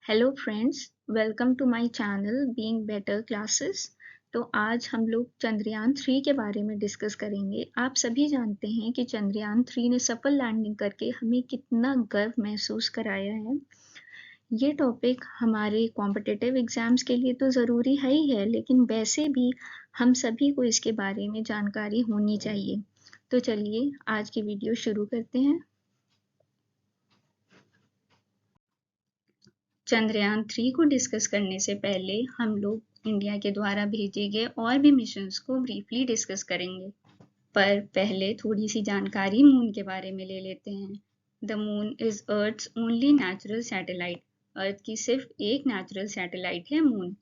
Hello friends, welcome to my channel being better classes. तो आज हम लोग चंद्रयान 3 के बारे में डिस्कस करेंगे। आप सभी जानते हैं कि चंद्रयान 3 ने सफल लैंडिंग करके हमें कितना गर्व महसूस कराया है। ये टॉपिक हमारे कॉम्पिटिटिव एग्जाम्स के लिए तो ज़रूरी है ही है, लेकिन वैसे भी हम सभी को इसके बारे में जानकारी होनी चाहिए। तो चलिए आज की वीडियो शुरू करते हैं। चंद्रयान 3 को डिस्कस करने से पहले हम लोग इंडिया के द्वारा भेजे गए और भी मिशंस को ब्रीफली डिस्कस करेंगे। पर पहले थोड़ी सी जानकारी मून के बारे में ले लेते हैं। The moon is Earth's only natural satellite. Earth की सिर्फ एक नेचुरल सैटेलाइट है moon.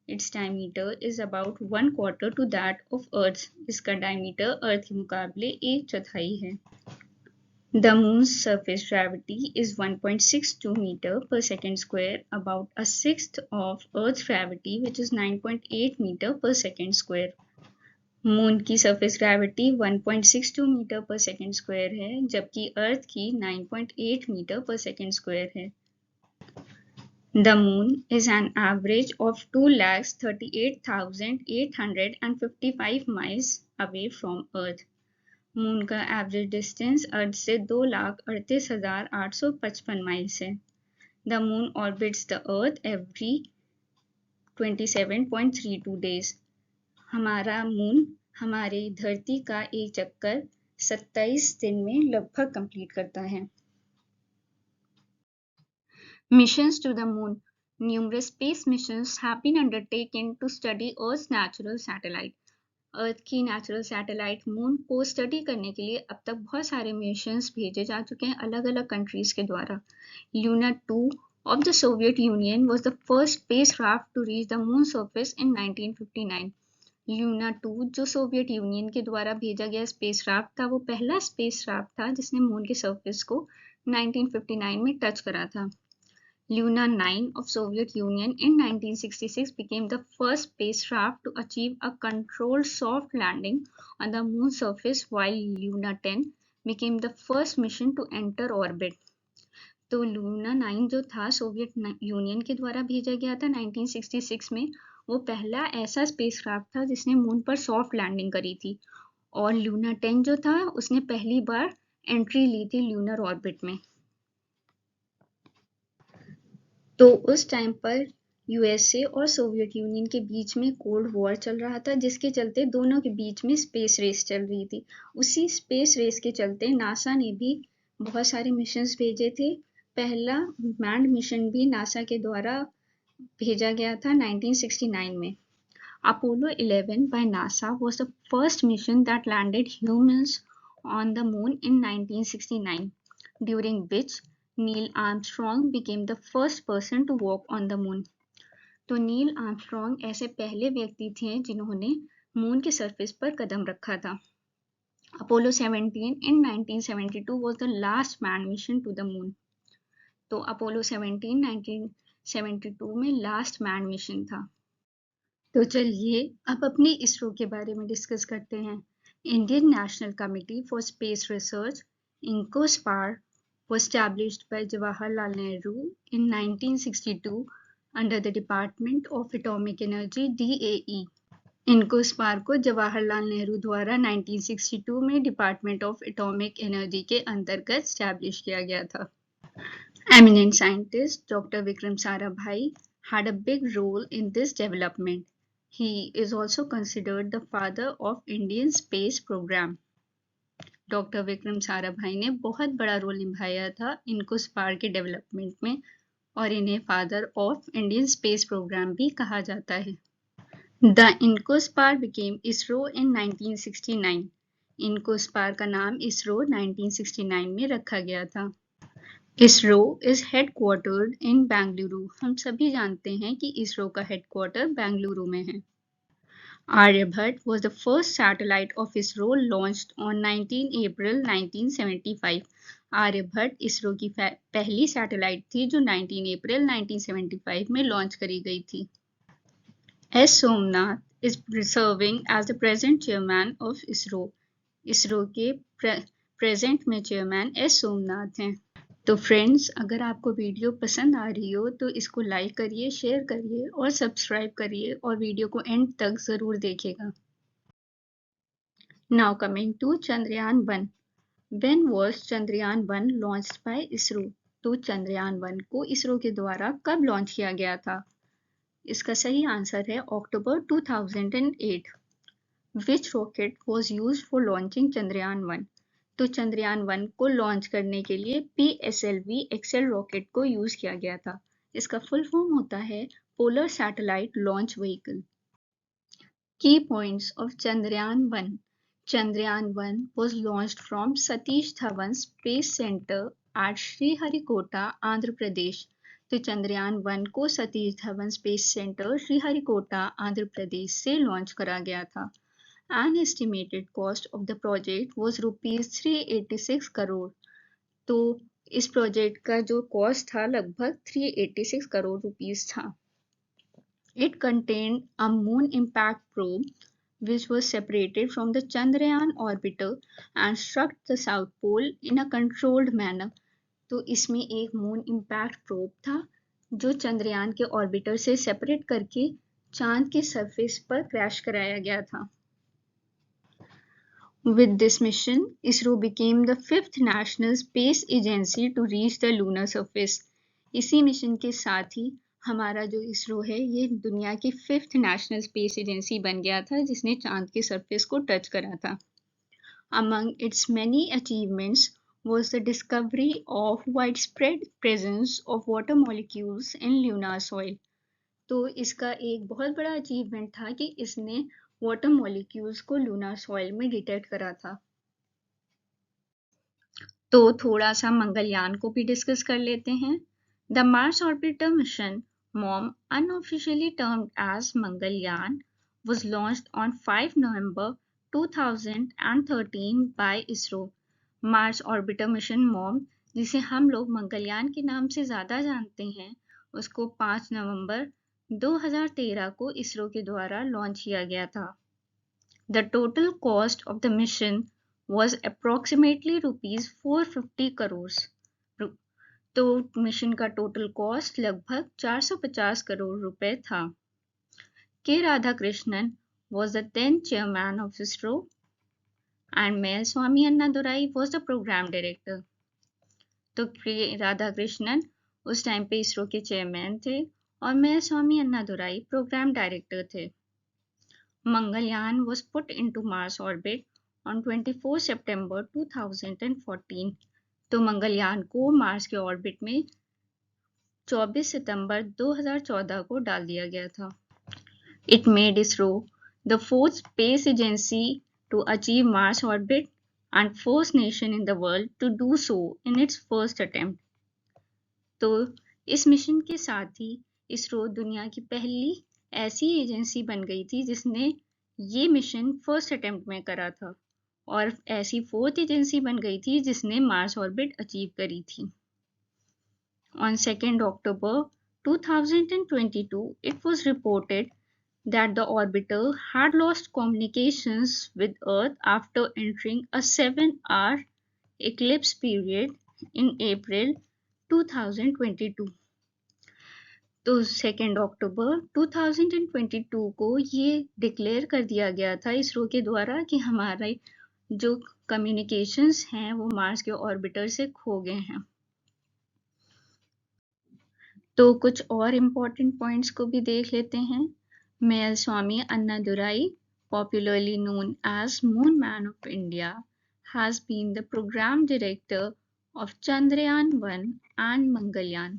It's diameter is about 1/4 to that of Earth. इसका डायमीटर अर्थ के मुकाबले 1/4 है। The moon's surface gravity is 1.62 meter per second square, about a sixth of Earth's gravity, which is 9.8 meter per second square. Moon की surface gravity 1.62 metre पर second square है, जबकि अर्थ की 9.8 metre पर सेकेंड स्क्वायर है। The moon is an average of 2,38,855 miles away from Earth. Moon का average distance अर्थ से 2,38,855 miles है। The moon orbits the earth every 27.32 days. हमारा मून हमारे धरती का एक चक्कर 27 दिन में लगभग कंप्लीट करता है। Missions to the moon. Numerous space missions have been undertaken to study Earth's natural satellite. Earth की नेचुरल सैटेलाइट मून को स्टडी करने के लिए अब तक बहुत सारे मिशंस भेजे जा चुके हैं अलग अलग कंट्रीज के द्वारा। Luna 2 of the Soviet Union was the first spacecraft to reach the moon surface in 1959। Luna 2 जो सोवियत यूनियन के द्वारा भेजा गया स्पेसक्राफ्ट था, वो पहला स्पेसक्राफ्ट था जिसने मून के सरफेस को 1959 में टच करा था। Luna 9 of Soviet Union in 1966 became the first spacecraft to achieve a controlled soft landing on the moon's surface, while Luna 10 became the first mission to enter orbit. तो Luna 9 जो था Soviet union के द्वारा भेजा गया था 1966 में, वो पहला ऐसा स्पेसक्राफ्ट था जिसने मून पर सॉफ्ट लैंडिंग करी थी। और Luna 10 जो था उसने पहली बार एंट्री ली थी ल्यूनर ऑर्बिट में। तो उस टाइम पर यूएसए और सोवियत यूनियन के बीच में कोल्ड वॉर चल रहा था, जिसके चलते दोनों के बीच में स्पेस रेस चल रही थी। उसी स्पेस रेस के चलते नासा ने भी बहुत सारे मिशंस भेजे थे। पहला मैन्ड मिशन भी नासा के द्वारा भेजा गया था 1969 में। Apollo 11 by NASA was the first mission that landed humans on the moon in 1969, during which Neil Armstrong became the first person to walk on the moon. तो नील आर्मस्ट्रॉन्ग ऐसे पहले व्यक्ति थे जिन्होंने मून के सरफेस पर कदम रखा था। Apollo 17 in 1972 was the last manned mission to the moon. तो अपोलो 17 1972 में लास्ट मैन्ड मिशन था। तो चलिए अब अपनी इसरो के बारे में डिस्कस करते हैं। Indian national committee for space research INCOSPAR was established by Jawaharlal Nehru in 1962 under the Department of Atomic Energy DAE. INCOSPAR को जवाहरलाल नेहरू द्वारा 1962 में डिपार्टमेंट ऑफ एटॉमिक एनर्जी के अंतर्गत स्टैब्लिश किया गया था। Eminent scientist Dr. Vikram Sarabhai had a big role in this development. He is also considered the father of Indian space program. Doctor Vikram Sarabhai ने बहुत बड़ा रोल निभाया था इनकोस्पार के डेवलपमेंट में, और इन्हें father of Indian space program भी कहा जाता है। The INCOSPAR became ISRO in 1969। INCOSPAR का नाम इसरो 1969 में रखा गया था। ISRO is headquartered in Bengaluru. हम सभी जानते हैं कि इसरो का हेडक्वार्टर बेंगलुरु में है। Aryabhat was the first satellite of ISRO launched on 19 April 1975. Aryabhata ISRO की पहली सैटेलाइट थी जो 19 अप्रैल 1975 में लॉन्च करी गई थी। S. Somnath is serving as the present chairman of ISRO. ISRO के प्रेजेंट में चेयरमैन S. सोमनाथ हैं। तो फ्रेंड्स, अगर आपको वीडियो पसंद आ रही हो तो इसको लाइक करिए, शेयर करिए और सब्सक्राइब करिए और वीडियो को एंड तक ज़रूर देखिएगा। Now coming to Chandrayaan 1। When was Chandrayaan 1 launched by ISRO? तो चंद्रयान 1 को इसरो के द्वारा कब लॉन्च किया गया था? इसका सही आंसर है अक्टूबर 2008। Which rocket was used for launching Chandrayaan 1? तो चंद्रयान 1 को लॉन्च करने के लिए PSLV एक्सेल रॉकेट को यूज किया गया था। इसका फुल फॉर्म होता है polar satellite launch vehicle. Key points of Chandrayaan 1। Chandrayaan 1 was launched from Satish Dhawan Space Center at Sriharikota, Andhra Pradesh. तो चंद्रयान 1 को सतीश धवन स्पेस सेंटर श्रीहरिकोटा, आंध्र प्रदेश से लॉन्च करा गया था। An estimated cost of the project was rupees 386 crore. तो इस प्रोजेक्ट का जो कॉस्ट था लगभग 386 करोड़ रुपीस था। It contained a moon impact probe which was separated from the Chandrayaan orbiter and struck the south pole in a controlled manner। तो इसमें एक मून इम्पैक्ट प्रोब था जो चंद्रयान के ऑर्बिटर से सेपरेट करके चांद के सरफेस पर क्रैश कराया गया था। With this mission, ISRO became the fifth national space agency to reach the lunar surface। इसी मिशन के साथ ही हमारा जो इसरो है ये दुनिया की फिफ्थ नेशनल स्पेस एजेंसी बन गया था जिसने चांद के सरफेस को टच करा था। Among its many achievements was the discovery of widespread presence of water molecules in lunar soil। तो इसका एक बहुत बड़ा अचीवमेंट था कि इसने वाटर मॉलिक्यूल्स को लूनार सॉइल में डिटेक्ट करा था। तो थोड़ा सा मंगलयान को भी डिस्कस कर लेते हैं। The Mars orbiter mission MOM, unofficially termed as Mangalyaan, was launched on 5 November 2013 by ISRO। Mars orbiter mission MOM, जिसे हम लोग मंगलयान के नाम से ज़्यादा जानते हैं, उसको 5 नवंबर 2013 को इसरो के द्वारा लॉन्च किया गया था। The total cost of the mission was approximately rupees 450 crore. तो मिशन का टोटल कॉस्ट लगभग 450 करोड़ रुपए था। के Radhakrishnan was the then chairman of ISRO and Mail Swami Annadurai was the program director। तो के राधाकृष्णन उस टाइम पे इसरो के चेयरमैन थे और मेल स्वामी अन्नादुराई प्रोग्राम डायरेक्टर थे। Mangalyaan was put into Mars orbit on 24 September 2014। तो मंगलयान को मार्स के ऑर्बिट में 24 सितंबर 2014 को डाल दिया गया था। It made ISRO the fourth space agency to achieve Mars orbit and first nation in the world to do so in its first attempt। तो इस मिशन के साथ ही इसरो दुनिया की पहली ऐसी एजेंसी बन गई थी जिसने ये मिशन फर्स्ट अटेम्प्ट में करा था और ऐसी फोर्थ एजेंसी बन गई थी जिसने मार्स ऑर्बिट अचीव करी थी। On 2nd October 2022, it was reported that the orbiter had lost communications with Earth after entering a 7-hour eclipse period in April 2022। तो 2 अक्टूबर 2022 को ये डिक्लेयर कर दिया गया था इसरो के द्वारा कि हमारे जो कम्युनिकेशंस हैं वो मार्स के ऑर्बिटर से खो गए हैं। तो कुछ और इम्पोर्टेंट पॉइंट्स को भी देख लेते हैं। Mail Swami Annadurai, popularly known as Moon Man of India, has been the program director of Chandrayaan 1 and Mangalyaan।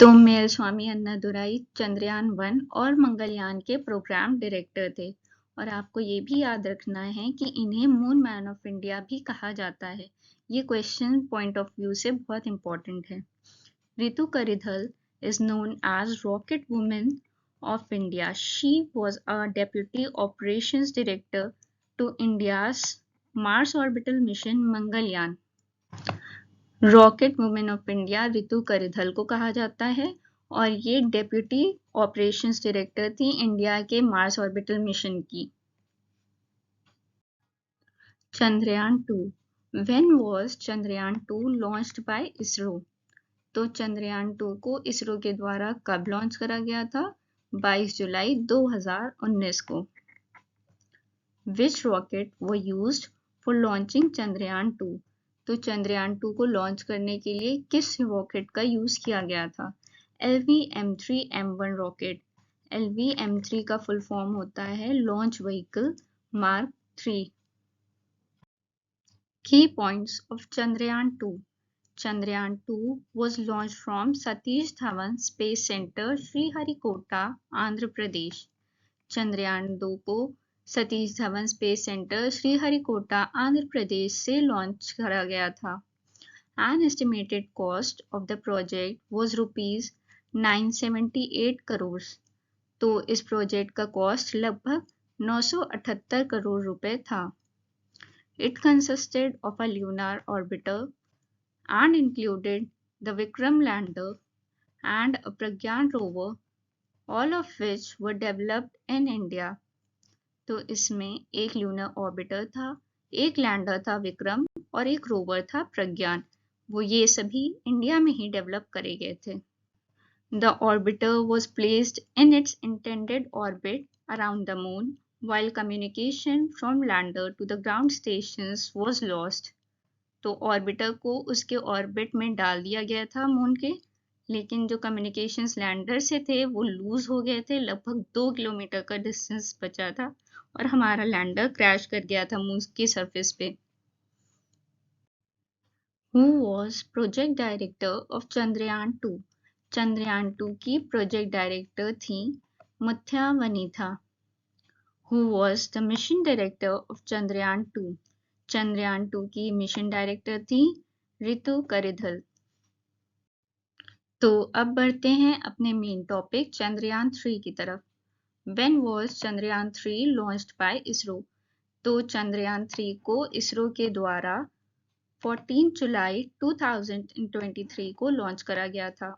तो मेल स्वामी अन्नादुराई चंद्रयान 1 और मंगलयान के प्रोग्राम डायरेक्टर थे और आपको ये भी याद रखना है कि इन्हें मून मैन ऑफ इंडिया भी कहा जाता है। ये क्वेश्चन पॉइंट ऑफ व्यू से बहुत इंपॉर्टेंट है। Ritu Karidhal is known as Rocket Woman of India। She was a deputy operations director to India's Mars orbital mission Mangalyaan। Rocket women of India Ritu Karidhal को कहा जाता है और ये डेप्यूटी ऑपरेशंस डायरेक्टर थी इंडिया के मार्स ऑर्बिटल मिशन की। Chandrayaan 2 When was Chandrayaan 2 launched by ISRO? तो चंद्रयान 2 को इसरो के द्वारा कब लॉन्च करा गया था? 22 जुलाई 2019 को। Which rocket were used for launching Chandrayaan 2? तो चंद्रयान 2 को लॉन्च करने के लिए किस रॉकेट का यूज किया गया था? LV-M3M1 rocket. LV-M3 का फुल फॉर्म होता है launch vehicle mark 3। Key points of Chandrayaan 2. Chandrayaan 2 was launched from Satish Dhawan Space Center, Sriharikota, Andhra Pradesh. Chandrayaan 2 को सतीश धवन स्पेस सेंटर श्रीहरिकोटा आंध्र प्रदेश से लॉन्च करा गया था। An estimated cost of the project was rupees 978 crore. तो इस project का cost लगभग 978 करोड़ रुपए था। It consisted of a lunar orbiter and included the Vikram lander and a Pragyan rover, all of which were developed in India. तो इसमें एक lunar orbiter था, एक लैंडर था विक्रम और एक रोवर था प्रज्ञान। वो ये सभी इंडिया में ही डेवलप करे गए थे। The orbiter was placed in its intended orbit around the moon while communication from lander to the ground stations was lost. तो ऑर्बिटर को उसके ऑर्बिट में डाल दिया गया था मून के, लेकिन जो कम्युनिकेशंस लैंडर से थे वो लूज हो गए थे। लगभग 2 किलोमीटर का डिस्टेंस बचा था और हमारा लैंडर क्रैश कर गया था मून की सरफेस पे। Who was project director of Chandrayaan 2? Chandrayaan 2 की प्रोजेक्ट डायरेक्टर थी मथ्या वनीथा। Who was the mission director of Chandrayaan 2? Chandrayaan 2 की मिशन डायरेक्टर थी रितु करिधल। तो अब बढ़ते हैं अपने मेन टॉपिक चंद्रयान 3 की तरफ। When was Chandrayaan 3 launched by ISRO? तो चंद्रयान 3 को इसरो के द्वारा 14 जुलाई 2023 को लॉन्च करा गया था।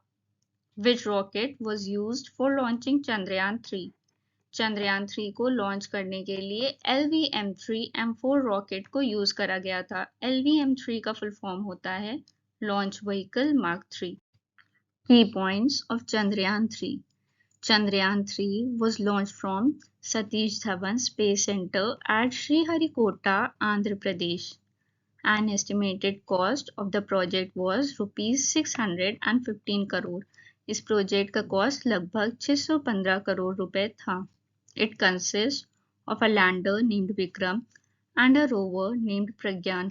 Which rocket was used for launching Chandrayaan 3? Chandrayaan 3 को लॉन्च करने के लिए LV-M3M4 रॉकेट को यूज करा गया था। LV-M3 का फुल फॉर्म होता है launch vehicle mark 3। Key points of Chandrayaan 3. Chandrayaan 3 was launched from Satish Dhawan Space Center at Sriharikota, Andhra Pradesh. An estimated cost of the project was rupees 615 crore. इस project का cost लगभग 615 करोड़ रुपए था। It consists of a lander named Vikram and a rover named Pragyan.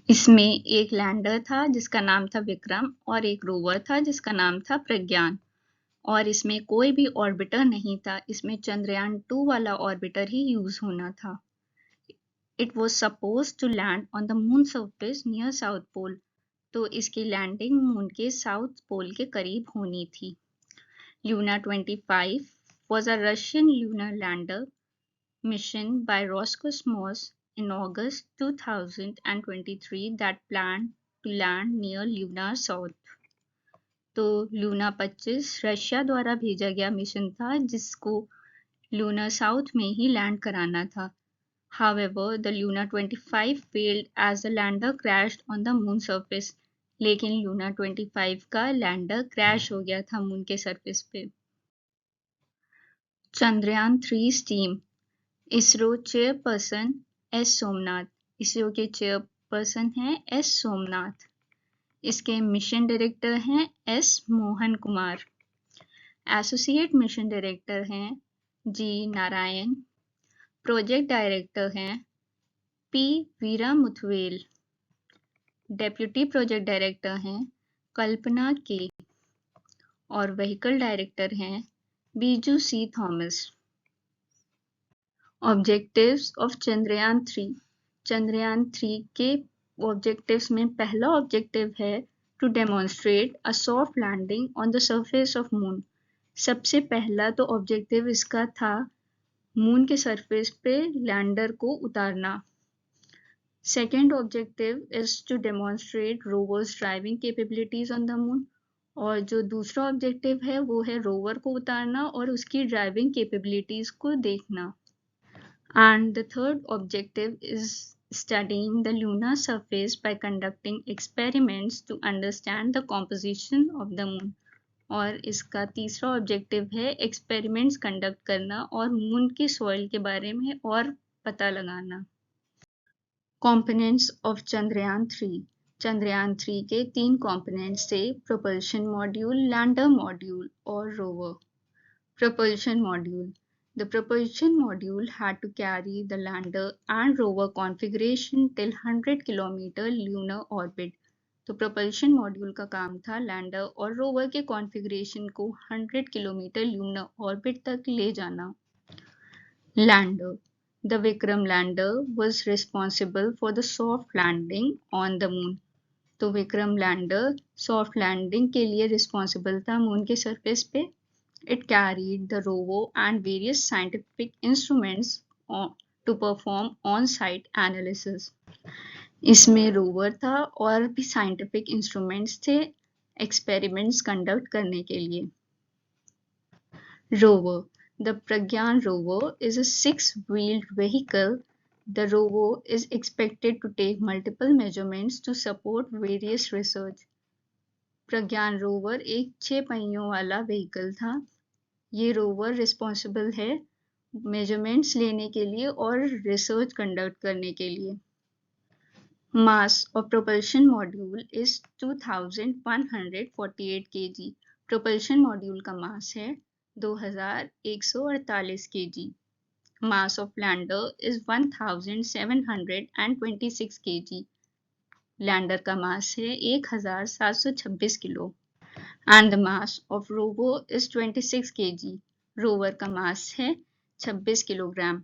इसमें एक lander था जिसका नाम था विक्रम और एक रोवर था जिसका नाम था प्रज्ञान, और इसमें कोई भी ऑर्बिटर नहीं था। इसमें चंद्रयान 2 वाला ऑर्बिटर ही यूज होना था। It was supposed to land on the moon surface near South Pole. तो इसकी लैंडिंग मून के साउथ पोल के करीब होनी थी। Luna 25 was a Russian lunar lander mission by Roscosmos in August 2023 that planned to land near lunar south. तो Luna 25 Russia द्वारा भेजा गया मिशन था जिसको लूना साउथ में ही लैंड कराना था। However, the Luna 25 failed as the lander crashed on the moon surface. लेकिन लूना 25 का लैंडर क्रैश हो गया था मून के सरफेस पे। Chandrayaan 3 team. ISRO chairperson S Somnath. ISRO के चेयरपर्सन हैं एस सोमनाथ। इसके मिशन डायरेक्टर हैं S Mohan Kumar. Associate mission director हैं जी नारायण। प्रोजेक्ट डायरेक्टर हैं P Veera Muthuvel. Deputy project director हैं कल्पना के और व्हीकल डायरेक्टर हैं Biju C Thomas. Objectives of Chandrayaan 3। Chandrayaan 3 के ऑब्जेक्टिव्स में पहला ऑब्जेक्टिव है to demonstrate a soft landing on the surface of moon. सबसे पहला तो ऑब्जेक्टिव इसका था मून के सरफेस पे लैंडर को उतारना। Second objective is to demonstrate rovers driving capabilities on the moon, और जो दूसरा ऑब्जेक्टिव है वो है रोवर को उतारना और उसकी ड्राइविंग कैपेबिलिटीज को देखना। And the third objective is studying the lunar surface by conducting experiments to understand the composition of the moon. और इसका तीसरा ऑब्जेक्टिव है एक्सपेरिमेंट्स कंडक्ट करना और मून की सॉइल के बारे में और पता लगाना। कंपोनेंट्स ऑफ चंद्रयान-3 चंद्रयान-3 के 3 कंपोनेंट्स थे: प्रोपल्शन मॉड्यूल, लैंडर मॉड्यूल और rover. Propulsion module. The propulsion module had to carry the lander and rover configuration till 100 km lunar orbit. तो propulsion module का काम था लैंडर और रोवर के कॉन्फ़िगरेशन को 100 किलोमीटर ल्यूनर ऑर्बिट तक ले जाना। Lander. The Vikram lander was responsible for the soft landing on the moon. तो विक्रम लैंडर सॉफ्ट लैंडिंग के लिए रिस्पॉन्सिबल था मून के सरफेस पे। It carried the rover and various scientific instruments to perform on-site analysis. इसमें rover था और भी साइंटिफिक इंस्ट्रूमेंट्स थे एक्सपेरिमेंट्स कंडक्ट करने के लिए। Rover. The Pragyan rover is a 6-wheeled vehicle. The rover is expected to take multiple measurements to support various research. Pragyan rover एक 6 पहियों वाला व्हीकल था। ये रोवर रिस्पॉन्सिबल है मेजरमेंट्स लेने के लिए और रिसर्च कंडक्ट करने के लिए। Mass of propulsion module is 2148 kg। Propulsion module का मास है 2148 kg। Mass of lander is 1726 kg। Lander का मास है 1726 kilo. And the mass of rover is 26 kg. Rover का मास है 26 kilogram.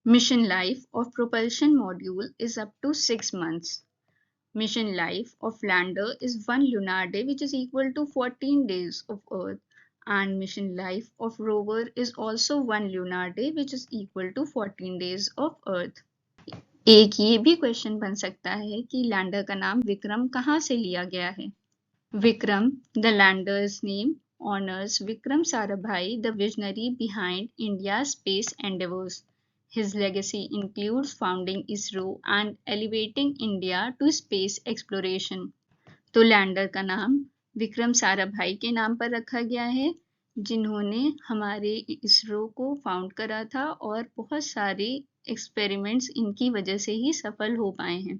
Mission life of propulsion module is up to 6 months. Mission life of lander is 1 lunar day, which is equal to 14 days of Earth. And mission life of rover is also 1 lunar day, which is equal to 14 days of Earth. एक ये भी question बन सकता है कि lander का नाम विक्रम कहाँ से लिया गया है। Vikram, the lander's name, honors Vikram Sarabhai, the visionary behind India's space endeavors. His legacy includes founding ISRO and elevating India to space exploration. तो लैंडर का नाम विक्रम साराभाई के नाम पर रखा गया है, जिन्होंने हमारे इसरो को फाउंड करा था और बहुत सारे एक्सपेरिमेंट्स इनकी वजह से ही सफल हो पाए हैं।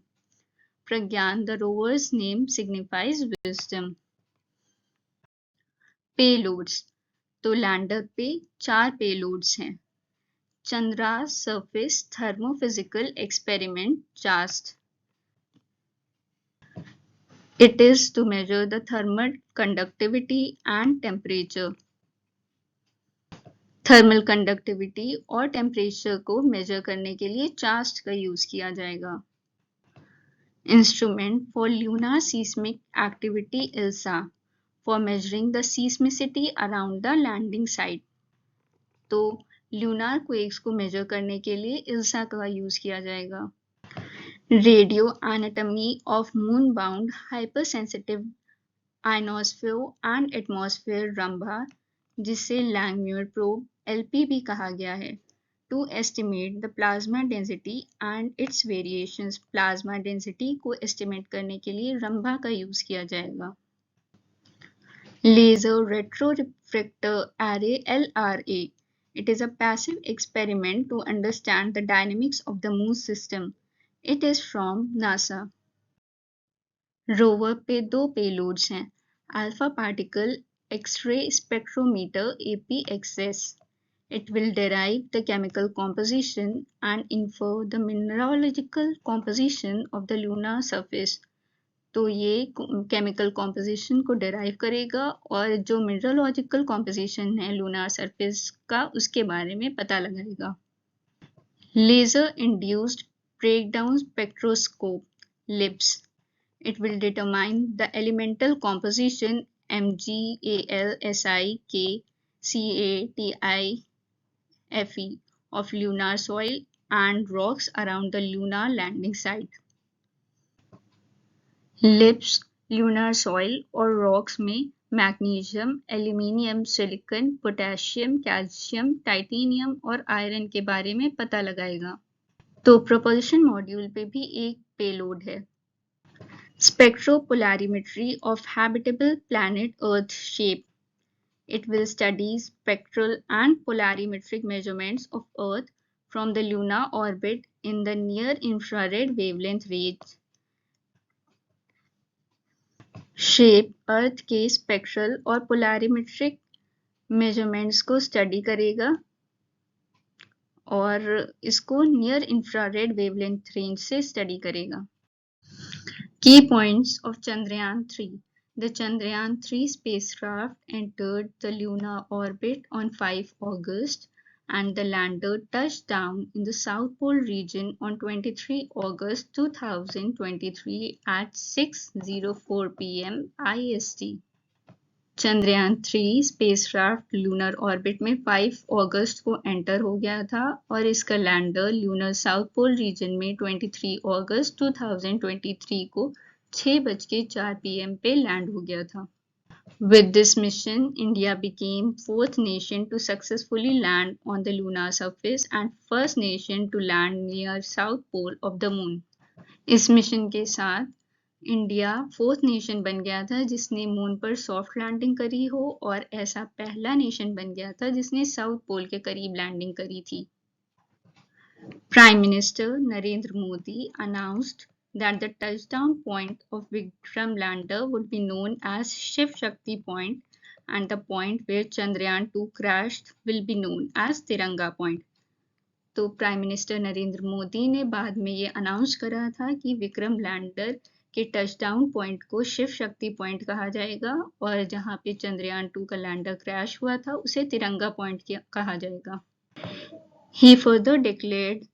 प्रज्ञान, the rover's name signifies wisdom. Payloads. तो लैंडर पे 4 पेलोड्स हैं। Chandra surface thermophysical experiment chaste. It is to measure the thermal conductivity and temperature. Thermal conductivity और टेम्परेचर को मेजर करने के लिए चास्ट का यूज किया जाएगा। Instrument for lunar seismic activity ILSA for measuring the seismicity around the landing site. तो lunar quakes को मेजर करने के लिए ILSA का यूज किया जाएगा। Radio anatomy of moon-bound hypersensitive ionosphere and atmosphere Rambha, जिसे Langmuir probe LP भी कहा गया है, to estimate the plasma density and its variations. Plasma density को एस्टिमेट करने के लिए रंभा का यूज किया जाएगा। Laser retroreflector array LRA. It is a passive experiment to understand the dynamics of the moon system. It is from NASA. Rover पे 2 payloads हैं। Alpha particle X-ray spectrometer APXS. It will derive the chemical composition and infer the mineralogical composition of the lunar surface. तो ये chemical composition को derive करेगा और जो mineralogical composition है lunar surface का उसके बारे में पता लगाएगा। Laser induced breakdown spectroscope LIBS. It will determine the elemental composition MgAlSiK CaTi Fe of lunar soil and rocks around the lunar landing site. LIBS lunar soil और rocks में magnesium, aluminium, silicon, potassium, calcium, titanium और iron के बारे में पता लगाएगा। तो propulsion module पे भी एक पेलोड है। Spectropolarimetry of habitable planet Earth shape. It will study spectral and polarimetric measurements of Earth from the lunar orbit in the near-infrared wavelength range. Shape Earth के स्पेक्ट्रल और पोलारिमेट्रिक मेजरमेंट्स को study करेगा और इसको नियर इंफ्रारेड वेवलेंथ रेंज से study करेगा। Key points of Chandrayaan-3. The Chandrayaan-3 spacecraft entered the lunar orbit on 5 August and the lander touched down in the South Pole region on 23 August 2023 at 6:04 p.m. IST. Chandrayaan 3 spacecraft lunar orbit में 5 अगस्त को enter हो गया था और इसका lander lunar south pole region में 23 अगस्त 2023 को 6:04 p.m. पे लैंड हो गया था। With this mission, India became fourth nation to successfully land on the lunar surface and first nation to land near south pole of the moon. इस mission के साथ India fourth nation बन गया था जिसने मून पर सॉफ्ट लैंडिंग करी हो और ऐसा पहला नेशन बन गया था जिसने साउथ पोल के करीब लैंडिंग करी थी। Prime minister Narendra Modi announced that the touchdown point of Vikram lander would be known as Shiv Shakti Point and the point where Chandrayaan-2 crashed will be known as Tiranga Point. तो prime minister Narendra Modi ने बाद में ये announce करा था कि Vikram lander के touchdown point को शिव शक्ति पॉइंट कहा जाएगा और जहां पे चंद्रयान 2 का लैंडर क्रैश हुआ था उसे तिरंगा पॉइंट कहा जाएगा। He further declared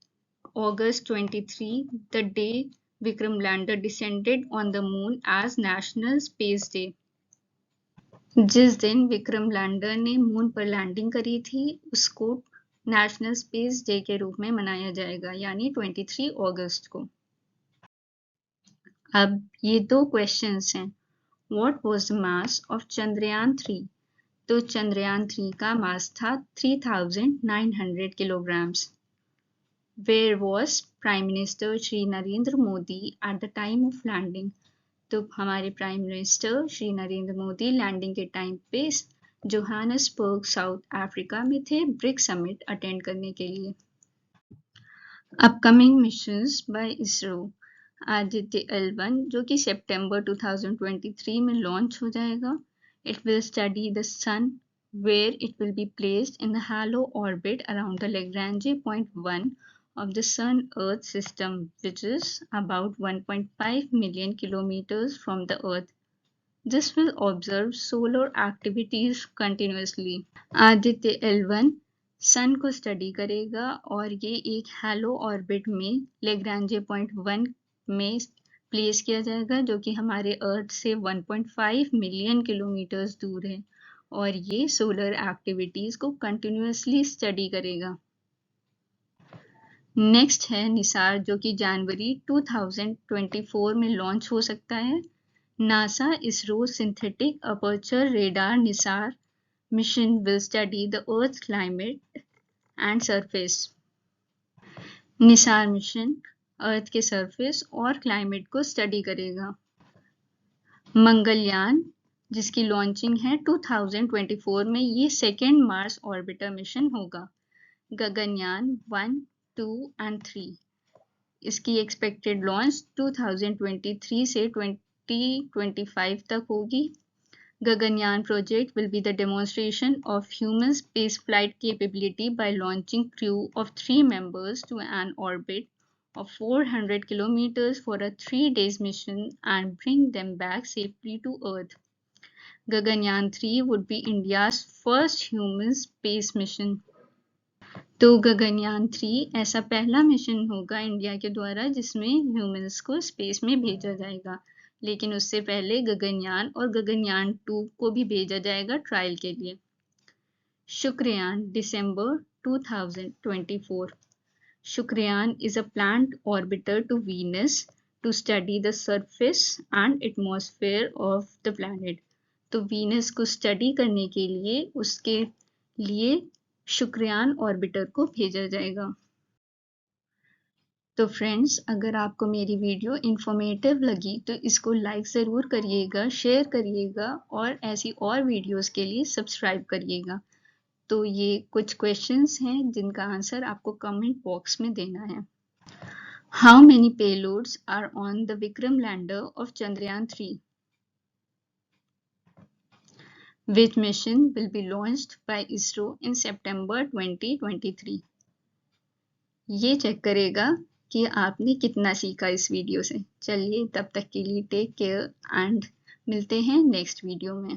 August 23, the day Vikram lander descended on the moon as National Space Day. जिस दिन विक्रम लैंडर ने मून पर लैंडिंग करी थी उसको नेशनल स्पेस डे के रूप में मनाया जाएगा यानी 23 अगस्त को। अब ये दो क्वेश्चंस हैं। What was the mass of Chandrayaan 3? तो चंद्रयान 3 का मास था 3900 kilograms. Where was prime minister Shri Narendra Modi at the time of landing? तो हमारे prime minister Shri Narendra Modi landing के टाइम पे जोहानसबर्ग साउथ अफ्रीका में थे ब्रिक समिट अटेंड करने के लिए। Upcoming missions by ISRO. Aditya L1 जो कि सितंबर 2023 में लॉन्च हो जाएगा। It will study the sun where it will be placed in the halo orbit around the Lagrange point 1 of the Sun-Earth system, which is about 1.5 million kilometers from the Earth. This will observe solar activities continuously. Aditya L1 सन को study करेगा और ये एक hello orbit में Lagrange point 1 में place किया जाएगा जो कि हमारे अर्थ से 1.5 मिलियन किलोमीटर्स दूर है और ये सोलर एक्टिविटीज को कंटिन्यूअसली स्टडी करेगा। नेक्स्ट है निसार जो कि जनवरी 2024 में लॉन्च हो सकता है। NASA ISRO synthetic aperture radar NISAR mission will study the Earth's climate and surface. NISAR mission Earth के सरफेस और क्लाइमेट को स्टडी करेगा। मंगलयान जिसकी लॉन्चिंग है 2024 में, ये सेकेंड मार्स ऑर्बिटर मिशन होगा। गगनयान 1, 2 and 3 इसकी एक्सपेक्टेड लॉन्च 2023 से 2025 तक होगी। Gaganyaan project will be the demonstration of human spaceflight capability by launching crew of 3 members to an orbit of 400 kilometers for a 3-day mission and bring them back safely to Earth. Gaganyaan 3 would be India's first human space mission. तो गगनयान 3 ऐसा पहला mission होगा India के द्वारा जिसमें humans को space में भेजा जाएगा, लेकिन उससे पहले गगनयान और गगनयान 2 को भी भेजा जाएगा ट्रायल के लिए। शुक्रयान दिसंबर 2024। Shukrayaan is a planned orbiter to Venus to study the surface and atmosphere of the planet. तो वीनस को स्टडी करने के लिए उसके लिए शुक्रयान ऑर्बिटर को भेजा जाएगा। तो फ्रेंड्स, अगर आपको मेरी वीडियो इन्फॉर्मेटिव लगी तो इसको लाइक ज़रूर करिएगा, शेयर करिएगा और ऐसी और वीडियोस के लिए सब्सक्राइब करिएगा। तो ये कुछ क्वेश्चंस हैं जिनका आंसर आपको कमेंट बॉक्स में देना है। How many payloads are on the Vikram lander of Chandrayaan 3? Which mission will be launched by ISRO in September 2023? ये चेक करेगा कि आपने कितना सीखा इस वीडियो से। चलिए तब तक के लिए टेक केयर एंड मिलते हैं नेक्स्ट वीडियो में।